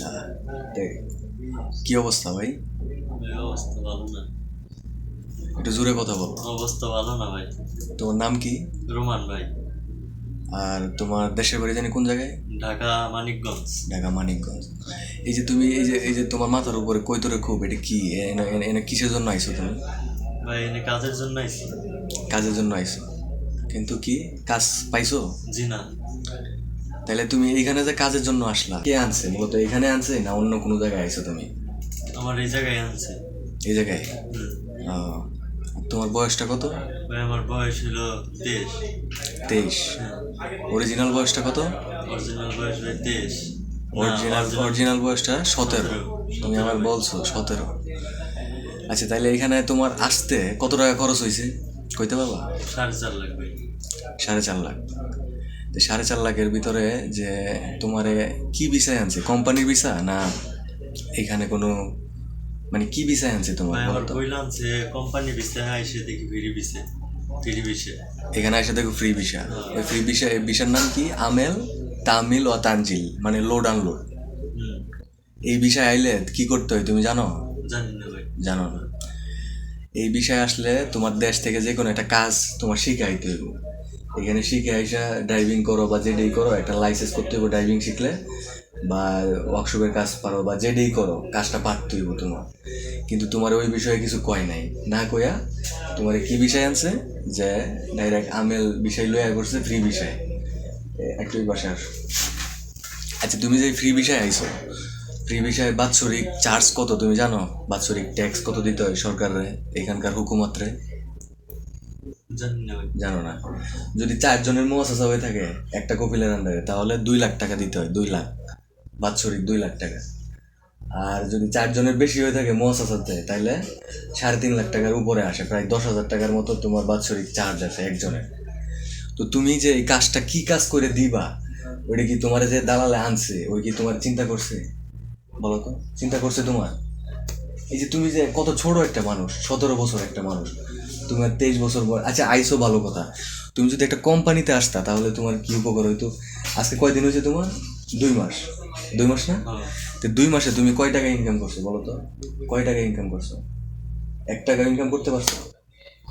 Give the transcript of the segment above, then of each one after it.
আহ, তে- কি অবস্থা ভাই? ভাই অবস্থা ভালো না। একটু জোরে কথা বলো। অবস্থা ভালো না ভাই। তোমার নাম কি? রোমান ভাই। আর তোমার দেশের বাড়ি জানি কোন জায়গায়? ঢাকা মানিকগঞ্জ। ঢাকা মানিকগঞ্জ। এই যে তুমি এই যে তোমার মাথার উপরে কৈতরে খুব, এটা কি? এনে কিসের জন্য আইছো তুমি? ভাই এনে কাজের জন্য আইছি। কাজের জন্য আইছো? কিন্তু কি কাজ পাইছো? জি না। তাহলে তুমি এইখানে যে কাজের জন্য আসলা, কে আনছে? মূলত এখানে আনছে না অন্য কোনো জায়গায় আইছো তুমি? আমার এই জায়গায় আনছে। এই জায়গায়। হুম। আহ, তোমার বয়সটা কত? ভাই আমার বয়স হলো 23। 23? হ্যাঁ। অরিজিনাল বয়সটা কত? অরিজিনাল বয়স ভাই 23। না, অরিজিনাল অরিজিনাল অরিজিনাল বয়সটা 17। 17। তুমি 17 আবার ভাই। বলছো 17। আচ্ছা, তাইলে এখানে তোমার আসতে কত টাকা খরচ হয়েছে কইতে পারবা? 4.5 লাখ ভাই। 4.5 লাখ। তো 4.5 লাখের ভিতরে যে তোমারে কি ভিসায় আনছে? কোম্পানির ভিসা না এখানে কোনো, মানে কি ভিসায় আনছে তোমার ভাই বলো আমার তো? বইলা আনছে কোম্পানি বিসে, আইসে দেখি ফিরি বিসে। ফিরি বিসে। এখানে এসে দেখো ফ্রি ভিসা। হ্যাঁ। ওই ফ্রি ভিসা, এই ভিসার নাম কি? আমেল, তামিল ও তানজিল, মানে লোড আনলোড। হুম। এই বিষয়ে আইলে কি করতে হয় তুমি জানো? জানি না ভাই। জানো না? এই বিষয়ে আসলে তোমার দেশ থেকে যে কোনো একটা কাজ তোমার শিখাইতে হইব। এখানে শিখে আইসা ড্রাইভিং করো বা যেটাই করো, একটা লাইসেন্স করতে হইব ড্রাইভিং শিখলে, বা ওয়ার্কশপের কাজ পারো বা যেটাই করো, কাজটা পারতে হইব তোমার। কিন্তু তোমার ওই বিষয়ে কিছু কয় নাই, না কইয়া তোমার কি বিষয় আনছে যে ডাইরেক্ট আমেল বিষয় লইয়া করছে ফ্রি বিষয়। একটু ওই বাসায় আসো। আচ্ছা, তুমি যে ফ্রি বিষয় আইছো, ফ্রি বিষয়ে বাৎসরিক চার্জ কত তুমি জানো? বাৎসরিক ট্যাক্স কত দিতে হয় সরকারে, এখানকার হুকুমতরে? জানি না ভাই। জানো না? যদি 4 জনের মুয়াসাসা হয়ে থাকে একটা কপিলের আন্ডারে, তাহলে 2 লাখ টাকা দিতে হয়। 2 লাখ, বাৎসরিক 2 লাখ টাকা। আর যদি 4 জনের বেশি হয়ে থাকে মুয়াসাসাতে, তাহলে 3.5 লাখ টাকার উপরে আসে, প্রায় 10,000 টাকার মতো তোমার বাৎসরিক চার্জ আছে একজনের। তো তুমি যে এই কাজটা কি কাজ করে দিবা, ওইটা কি তোমার যে দালালে আনছে ওই কি তোমার চিন্তা করছে? বলো তো, চিন্তা করছে তোমার? এই যে তুমি যে কত ছোট একটা মানুষ, 17 বছর একটা মানুষ, তোমার 23 বছর বয়স। আচ্ছা, আইসো ভালো কথা। তুমি যদি একটা কোম্পানিতে আসতা তাহলে তোমার কি উপকার হইতো? আজকে কয়দিন হয়েছে তোমার? 2 মাস। 2 মাস না? হ্যাঁ। তো 2 মাসে তুমি কয় টাকা ইনকাম করছো বলো তো? কয় টাকা ইনকাম করছো? 1 টাকা ইনকাম করতে পারছো?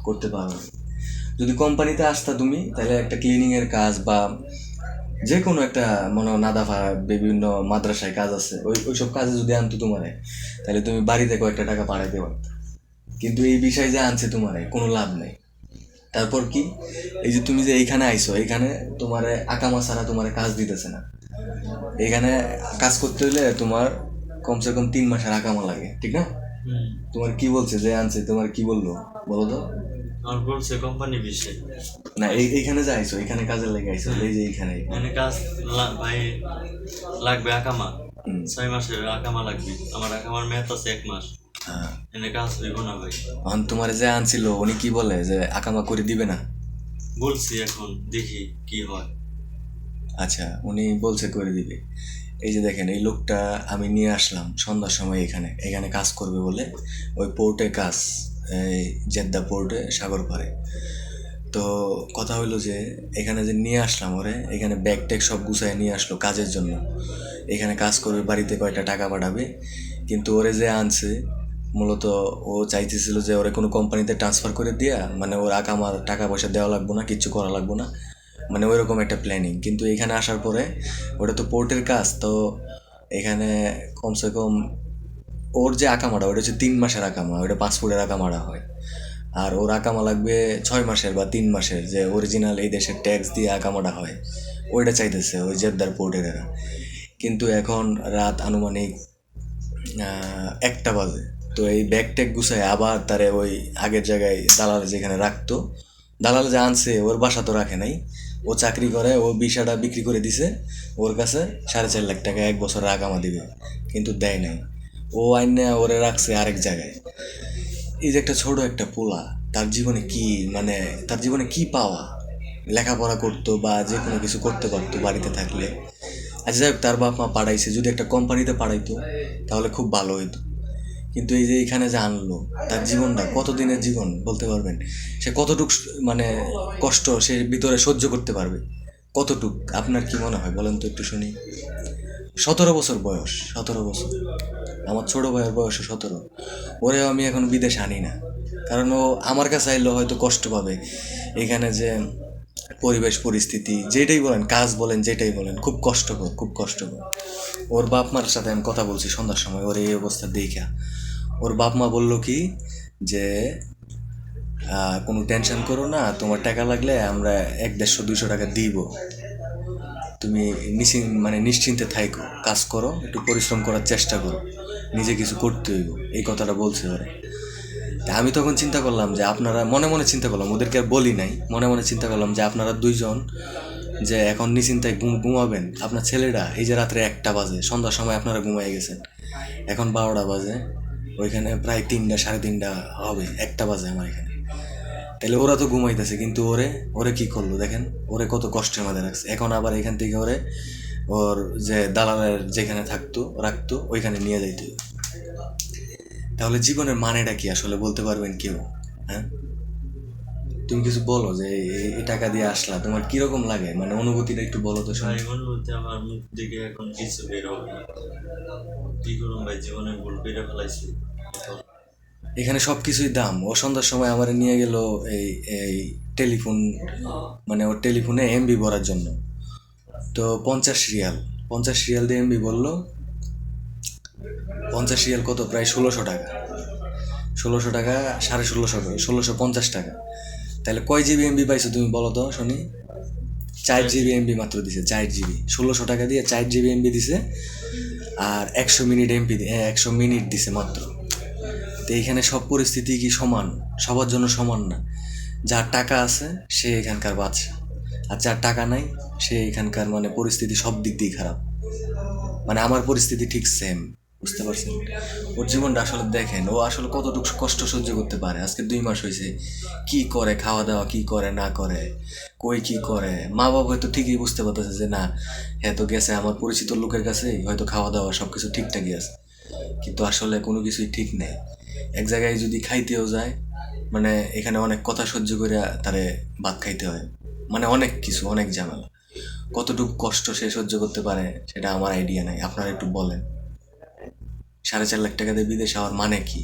করতে পারো না। যদি কোম্পানিতে আসতা তুমি, তাহলে একটা ক্লিনিং এর কাজ বা যে কোনো একটা, মনে হয় নাদাফা, বিভিন্ন মাদ্রাসায় কাজ আছে, ওইসব কাজে যদি আনতো তোমারে, তাহলে তুমি বাড়িতে কয়েকটা টাকা পাঠাইতে পারতো। কিন্তু এই বিষয় যে আনছে তোমারে, কোনো লাভ নেই। তারপর কি? এই যে তুমি যে এইখানে আইছো, এইখানে তোমারে আকামা ছাড়া তোমারে কাজ দিতেছে না। এইখানে কাজ করতে হইলে তোমার কমসে কম 3 মাসের আকামা লাগে, ঠিক না? হুম। তোমার কি বলছে যে আনছে, তোমার কি বললো বলো তো? আমার বলছে কোম্পানি বিষয়। না, এইখানে যে আইছো, এখানে কাজের লেগে আইছো, এই যে এইখানে। এনে কাজ ভাই লাগবে আকামা। হুম। 6 মাসের আকামা লাগবে। আমার আকামার মেয়াদ আছে 1 মাস। হ্যাঁ। এনে কাজ হইব না ভাই। এখন তোমার যে আনছিল উনি কি বলে যে আকামা করে দিবে না? বলছি এখন দেখি কি হয়। আচ্ছা, উনি বলছে করে দিবে। এই যে দেখেন, এই লোকটা আমি নিয়ে আসলাম সন্ধ্যার সময় এখানে এখানে কাজ করবে বলে, ওই পোর্টে কাজ, এই জেদ্দা পোর্টে, সাগর পাড়ে। তো কথা হইলো যে এখানে যে নিয়ে আসলাম ওরে, এখানে ব্যাগ ট্যাগ সব গুছায় নিয়ে আসলো কাজের জন্য। এখানে কাজ করবে, বাড়িতে কয়টা টাকা পাঠাবে। কিন্তু ওরে যে আনছে, মূলত ও চাইতেছিল যে ওরে কোনো কোম্পানিতে ট্রান্সফার করে দিয়া, মানে ওর আকামার টাকা পয়সা দেওয়া লাগবো না, কিচ্ছু করা লাগবো না, মানে ওইরকম একটা প্ল্যানিং। কিন্তু এখানে আসার পরে, ওটা তো পোর্টের কাজ তো, এখানে কমসে কম ওর যে আকামাটা, ওটা হচ্ছে 3 মাসের আকামা, ওটা পাসপোর্টের আকামাটা হয়। আর ওর আকামা লাগবে 6 মাসের বা 3 মাসের, যে অরিজিনাল এই দেশের ট্যাক্স দিয়ে আকামাটা হয়, ওইটা চাইতেছে ওই জেদ্দার পোর্টের এরা। কিন্তু এখন রাত আনুমানিক 1টা বাজে। তো এই ব্যাগ ট্যাগ গুছায় আবার তারে ওই আগের জায়গায় দালালে যেখানে রাখতো, দালাল যে আনছে ওর বাসা তো রাখে নাই। ও চাকরি করে, ও বিষাটা বিক্রি করে দিছে। ওর কাছে 4.5 লাখ টাকা 1 বছরের আকামা দিবে, কিন্তু দেয় নাই। ও আইনে ওরে রাখছে আরেক জায়গায়। এই যে একটা ছোট একটা পোলা, তার জীবনে কি, মানে তার জীবনে কি পাওয়া? লেখাপড়া করতো বা যে কোনো কিছু করতে পারতো বাড়িতে থাকলে। আচ্ছা যাই হোক, তার বাপ মা পাঠাইছে, যদি একটা কোম্পানিতে পাঠাইতো তাহলে খুব ভালো হইতো। কিন্তু এই যে এখানে যে আনলো, তার জীবনটা কতদিনের জীবন বলতে পারবেন? সে কতটুক মানে কষ্ট সে ভিতরে সহ্য করতে পারবে? কতটুক আপনার কি মনে হয় বলেন তো একটু শুনি। 17 বছর বয়স, 17 বছর। আমার ছোট ভাইয়ের বয়স 17। ওরেও আমি এখন বিদেশ আনি না, কারণ ও আমার কাছে আইলেও হয়তো কষ্ট পাবে। এখানে যে পরিবেশ পরিস্থিতি যেটাই বলেন, কাজ বলেন, যেটাই বলেন, খুব কষ্টকর, খুব কষ্টকর। ওর বাপ মার সাথে আমি কথা বলছি সন্ধ্যার সময়, ওর এই অবস্থা দেখা। ওর বাপ মা বললো কি যে কোনো টেনশন করো না, তোমার টাকা লাগলে আমরা 100-150-200 টাকা দিব, তুমি মানে নিশ্চিন্তে থাইকো, কাজ করো, একটু পরিশ্রম করার চেষ্টা করো, নিজে কিছু করতে হইব, এই কথাটা বলছে ওরা। তা আমি তখন চিন্তা করলাম যে আপনারা, মনে মনে চিন্তা করলাম, ওদেরকে আর বলি নাই, মনে মনে চিন্তা করলাম যে আপনারা দুইজন যে এখন নিশ্চিন্তায় ঘুমাবেন, আপনার ছেলেটা এই যে রাত্রে 1টা বাজে, সন্ধ্যার সময় আপনারা ঘুমাই গেছেন, এখন 12টা বাজে, ওইখানে প্রায় 3টা 3:30 হবে, 1টা বাজে আমার এখানে। তাহলে ওরা তো ঘুমাইতেছে, কিন্তু ওরে ওরে কি করলো দেখেন, ওরে কত কষ্টের মধ্যে রাখছে। এখন আবার এখান থেকে ওরে ওর যে দালালের যেখানে রাখতো ওইখানে নিয়ে যাইতে হবে। তাহলে জীবনের মানেটা কি আসলে বলতে পারবেন কেউ? হ্যাঁ, তুমি কিছু বলো যে এই টাকা দিয়ে আসলা, তোমার কিরকম লাগে, মানে অনুভূতিটা একটু বলো তো শুনি। ভাই মনে হচ্ছে আমার মুখ থেকে এখন কিছু বের হবে না। কি করুন ভাই, জীবনে ভুল করে ফেলাইছি এখন। এখানে সব কিছুই দাম। ও সন্ধ্যার সময় আমার নিয়ে গেল এই এই টেলিফোন, মানে ওর টেলিফোনে এমবি ভরার জন্য। তো 50 রিয়াল, 50 রিয়াল দিয়ে এমবি বললো। 50 রিয়াল কত, প্রায় 1600 টাকা। 1600 টাকা, 1650, 1650 টাকা। তাহলে কয় জিবি এমবি পাইছো তুমি বলো তো শুনি? 4 জিবি এমবি মাত্র দিছে, 4 জিবি। 1600 টাকা দিয়ে 4 জিবি এমবি দিছে, আর 100 মিনিট এমবি, 100 মিনিট দিছে মাত্র। তো এইখানে সব পরিস্থিতি কি সমান? সবার জন্য সমান না। যার টাকা আছে সে এখানকার বাদশা, আর যার টাকা নাই সে এখানকার মানে পরিস্থিতি সব দিক দিয়ে খারাপ। মানে আমার পরিস্থিতি ঠিক সেম, বুঝতে পারছেন? ওর জীবনটা আসলে দেখেন, ও আসলে কতটুকু কষ্ট সহ্য করতে পারে। আজকে 2 মাস হয়েছে, কি করে, খাওয়া দাওয়া কি করে না করে, কই কি করে। মা বাবা হয়তো ঠিকই বুঝতে পারতেছে যে না, হ্যাঁ তো গেছে আমার পরিচিত লোকের কাছে, হয়তো খাওয়া দাওয়া সব কিছু ঠিকঠাকই আছে, কিন্তু আসলে কোনো কিছুই ঠিক নেই। এক জায়গায় যদি খাইতেও যায়, মানে এখানে অনেক কথা সহ্য করে তারে ভাত খাইতে হয়, মানে অনেক কিছু, অনেক ঝামেলা। কতটুকু কষ্ট সে সহ্য করতে পারে সেটা আমার আইডিয়া নাই, আপনারা একটু বলেন। 4.5 লাখ টাকা দিয়ে বিদেশে হওয়ার মানে কি?